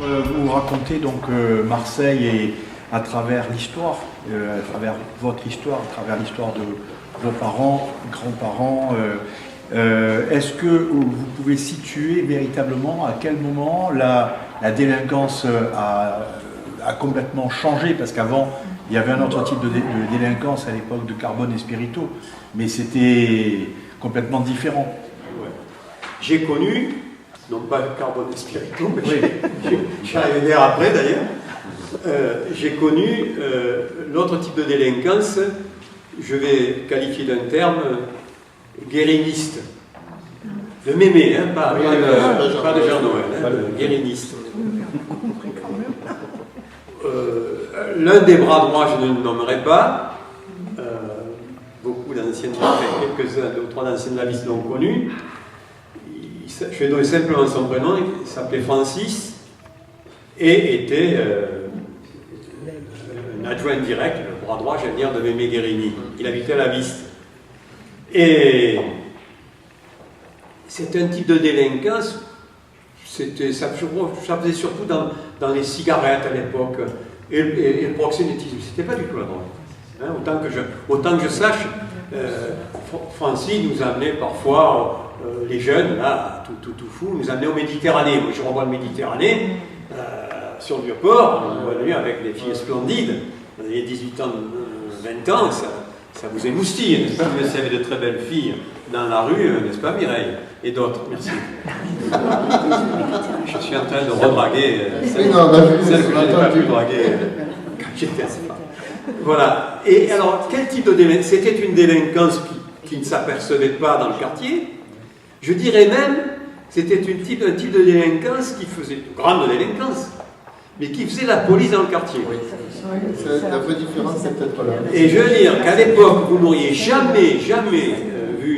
vous racontez donc Marseille et à travers l'histoire, à travers votre histoire, à travers l'histoire de vos parents, grands-parents. Est-ce que vous pouvez situer véritablement à quel moment la délinquance a complètement changé? Parce qu'avant, il y avait un autre type de délinquance à l'époque de Carbone et Spirito, mais c'était complètement différent. Ouais. J'ai connu, non pas Carbone et Spirito, mais j'y arriverai après d'ailleurs, j'ai connu l'autre type de délinquance, je vais qualifier d'un terme guériniste, de mémé, hein, pas de Jean Noël, guériniste. L'un des bras droits, je ne le nommerai pas, beaucoup d'anciens, quelques-uns, 2 ou 3 d'anciens lavistes l'ont connu. Je vais donner simplement son prénom, il s'appelait Francis et était un adjoint direct, le bras droit, j'allais dire, de Mémé Guérini. Il habitait à la Viste. Et c'est un type de délinquance, ça faisait surtout dans les cigarettes à l'époque et le proxénétisme. C'était pas du tout la drogue. Hein, autant que je sache, Francis nous amenait parfois, les jeunes, là, tout fou, nous amenait aux Méditerranée. Moi, je revois le Méditerranée, sur le Vieux-Port, on voit lui avec des filles splendides, vous avez 18 ans, 20 ans, ça vous émoustille, n'est-ce pas? Vous avez de très belles filles dans la rue, n'est-ce pas, Mireille? Et d'autres, merci. Je suis en train de redraguer celle que je n'ai pas pu draguer quand j'étais enfant. Voilà. Et alors, quel type de délinquance? C'était une délinquance qui ne s'apercevait pas dans le quartier. Je dirais même, c'était un type de délinquance qui faisait, de grande délinquance, mais qui faisait la police dans le quartier. Oui. La vraie différence, c'est peut-être là. Et je veux dire qu'à l'époque, vous n'auriez jamais vu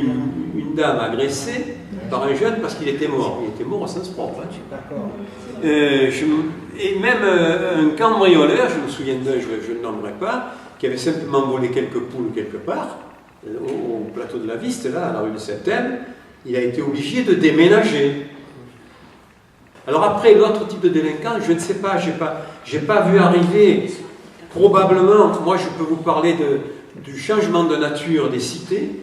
une dame agressée par un jeune parce qu'il était mort. Il était mort au sens propre. Et même un cambrioleur, je me souviens d'un, je ne le nommerai pas, qui avait simplement volé quelques poules quelque part, au plateau de la Viste, là, à la rue de Septembre, il a été obligé de déménager. Alors après, l'autre type de délinquance, je ne sais pas, j'ai pas vu arriver, probablement, moi je peux vous parler du changement de nature des cités,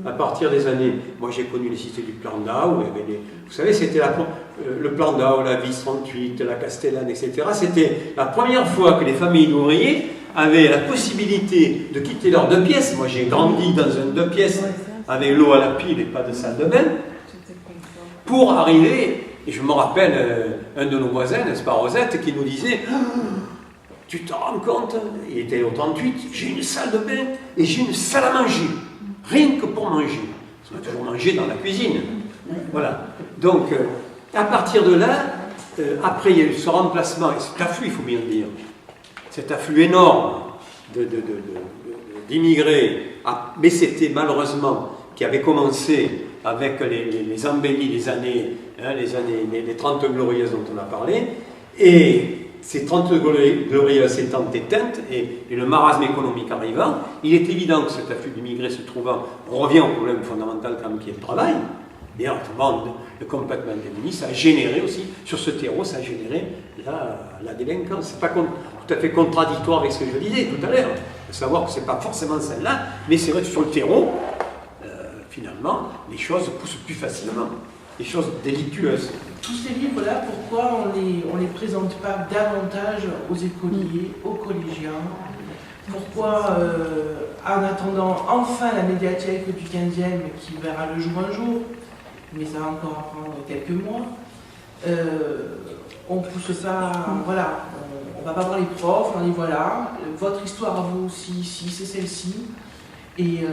à partir des années, moi j'ai connu les cités du Plan-d'Ao, vous savez, c'était le Plan-d'Ao, la Viste 38, la Castellane, etc. C'était la première fois que les familles d'ouvriers avaient la possibilité de quitter leurs 2 pièces. Moi j'ai grandi dans un 2 pièces avec l'eau à la pile et pas de salle de bain, pour arriver, et je me rappelle un de nos voisins, n'est-ce pas, Rosette, qui nous disait « Tu te rends compte, il était au 38, j'ai une salle de bain et j'ai une salle à manger, rien que pour manger. » On a toujours mangé dans la cuisine. Voilà. Donc, à partir de là, après il y a eu ce remplacement, et cet afflux, il faut bien le dire, cet afflux énorme d'immigrés, mais c'était malheureusement qui avait commencé avec les embellis des années, les 30 glorieuses dont on a parlé, et ces 30 glorieuses s'étant éteintes et le marasme économique arrivant, il est évident que cet afflux d'immigrés se trouvant, on revient au problème fondamental quand même qui est le travail, et en trouvant complètement démuni, ça a généré aussi, sur ce terreau, ça a généré la délinquance. C'est pas tout à fait contradictoire avec ce que je disais tout à l'heure, de savoir que c'est pas forcément celle-là, mais c'est vrai que sur le terreau, finalement, les choses poussent plus facilement, les choses délictueuses. Tous ces livres-là, pourquoi on les présente pas davantage aux écoliers, aux collégiens? Pourquoi, en attendant enfin la médiathèque du 15e qui verra le jour un jour, mais ça va encore prendre quelques mois, on pousse ça, voilà, on va pas voir les profs, on dit voilà, votre histoire à vous aussi, ici, c'est celle-ci. Et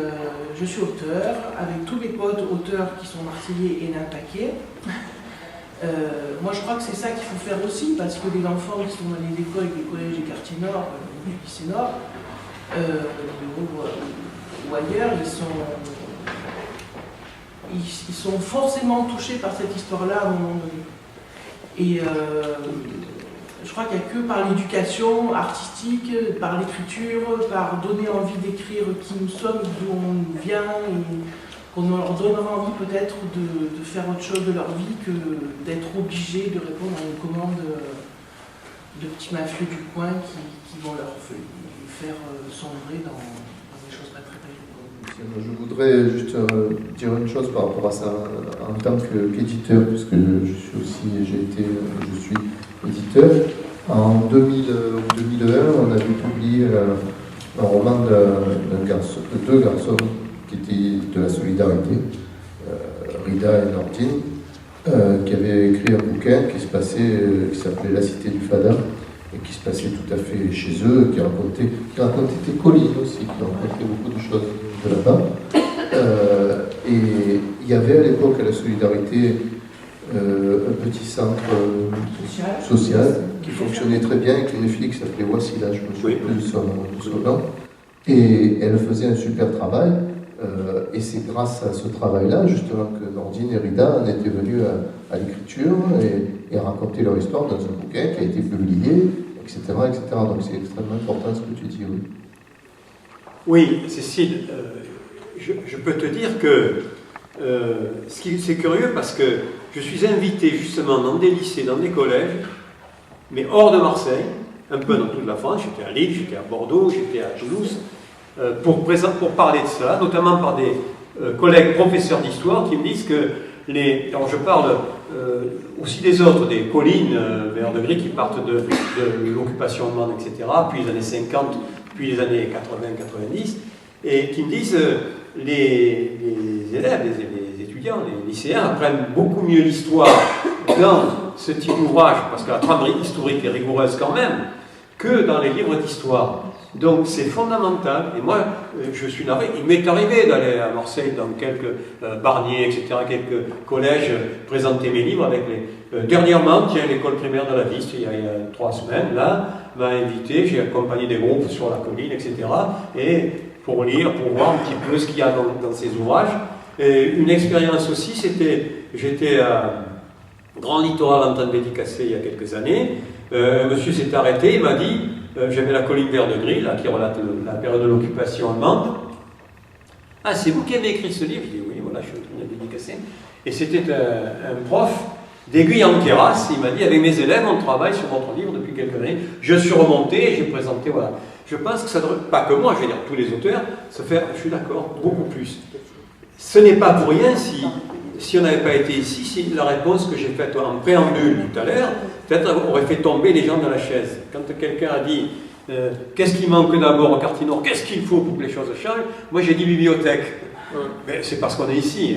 je suis auteur, avec tous mes potes auteurs qui sont marseillais et nantaquais. Moi je crois que c'est ça qu'il faut faire aussi, parce que les enfants qui sont dans les écoles, les collèges des quartiers nord, du lycée nord, ou ailleurs, ils sont forcément touchés par cette histoire-là à un moment donné. Et je crois qu'il n'y a que par l'éducation artistique, par l'écriture, par donner envie d'écrire qui nous sommes, d'où on vient, et qu'on leur donnera envie peut-être de faire autre chose de leur vie que d'être obligé de répondre à une commande petits mafieux du coin qui vont leur faire sombrer dans des choses pas très belles. Je voudrais juste dire une chose par rapport à ça, en tant qu'éditeur, puisque je suis éditeur. En 2001, on avait publié un roman de deux garçons qui étaient de la solidarité, Rida et Nordine, qui avaient écrit un bouquin qui s'appelait La Cité du Fada, et qui se passait tout à fait chez eux, qui racontait des collines aussi, qui racontait beaucoup de choses de là-bas. Et il y avait à l'époque à la solidarité un petit centre social qui fonctionnait très bien, avec une fille qui s'appelait Wassila, je me souviens plus de son nom. Et elle faisait un super travail. Et c'est grâce à ce travail-là, justement, que Nordine et Rida en étaient venus à l'écriture et à raconter leur histoire dans un bouquin qui a été publié, etc. etc. Donc c'est extrêmement important ce que tu dis, oui. Oui, Cécile, je peux te dire que c'est curieux parce que je suis invité justement dans des lycées, dans des collèges, mais hors de Marseille, un peu dans toute la France. J'étais à Lille, j'étais à Bordeaux, j'étais à Toulouse, pour parler de cela, notamment par des collègues professeurs d'histoire qui me disent que alors je parle aussi des autres, des collines vert de gris qui partent de l'occupation allemande, etc., puis les années 50, puis les années 80-90, et qui me disent les élèves, les étudiants, les lycéens apprennent beaucoup mieux l'histoire dans ce type d'ouvrage, parce que la trame historique est rigoureuse quand même, que dans les livres d'histoire. Donc c'est fondamental, et moi je suis navré, il m'est arrivé d'aller à Marseille dans quelques Barnier, etc., quelques collèges, présenter mes livres avec les... dernièrement, tiens, l'école primaire de la Viste, il y a 3 semaines, là, m'a invité, j'ai accompagné des groupes sur la colline, etc., et pour lire, pour voir un petit peu ce qu'il y a dans ces ouvrages. Et une expérience aussi, j'étais à Grand Littoral Antoine Bédicacé il y a quelques années, un monsieur s'est arrêté, il m'a dit, j'avais la colline vert de gris, là, qui relate la période de l'occupation allemande. Ah, c'est vous qui avez écrit ce livre? Je dis, oui, voilà, je suis en train de dédicacer. Et c'était un prof d'Aiguille en Terrasse. Il m'a dit, avec mes élèves, on travaille sur votre livre depuis quelques années. Je suis remonté et j'ai présenté, voilà. Je pense que ça devrait, pas que moi, je veux dire, tous les auteurs, se faire, je suis d'accord, beaucoup plus. Ce n'est pas pour rien si on n'avait pas été ici, si la réponse que j'ai faite en préambule tout à l'heure, peut-être aurait fait tomber les gens de la chaise. Quand quelqu'un a dit qu'est-ce qui manque d'abord au quartier nord, qu'est-ce qu'il faut pour que les choses changent, moi j'ai dit bibliothèque. Mais c'est parce qu'on est ici.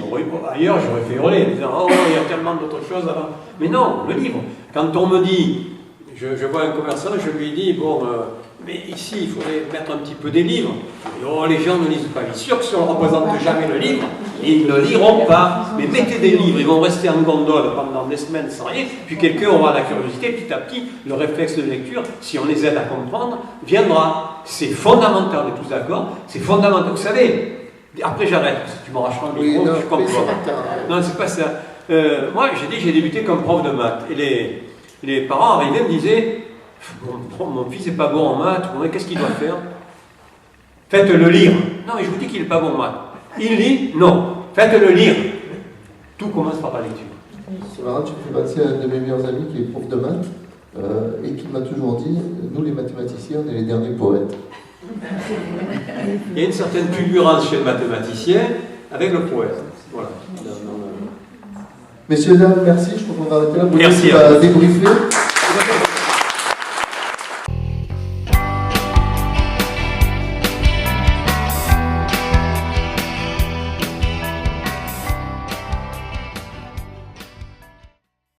Ailleurs, j'aurais fait hurler, en disant oh, il y a tellement d'autres choses avant. Mais non, le livre. Quand on me dit, je vois un commerçant, je lui dis bon, mais ici, il faudrait mettre un petit peu des livres. Oh, les gens ne lisent pas. Il est sûr que si on ne représente jamais le livre, ils ne liront pas. Mais mettez des livres, ils vont rester en gondole pendant des semaines sans rien. Puis quelqu'un aura la curiosité, petit à petit, le réflexe de lecture, si on les aide à comprendre, viendra. C'est fondamental, on est tous d'accord. C'est fondamental. Vous savez, après j'arrête, parce que tu m'arracheras le micro, je comprends. Non, c'est pas ça. Moi, j'ai débuté comme prof de maths. Et les parents arrivaient et me disaient mon fils n'est pas bon en maths, qu'est-ce qu'il doit faire? Faites-le lire. Non, mais je vous dis qu'il n'est pas bon en maths. Il lit? Non. Faites-le lire. Tout commence par la lecture. C'est marrant, tu fais penser à un de mes meilleurs amis qui est prof de maths et qui m'a toujours dit nous, les mathématiciens, on est les derniers poètes. Il y a une certaine fulgurance chez le mathématicien avec le poète. Voilà. Messieurs, dames, merci. Je crois qu'on va arrêter là. Merci. On va débriefer.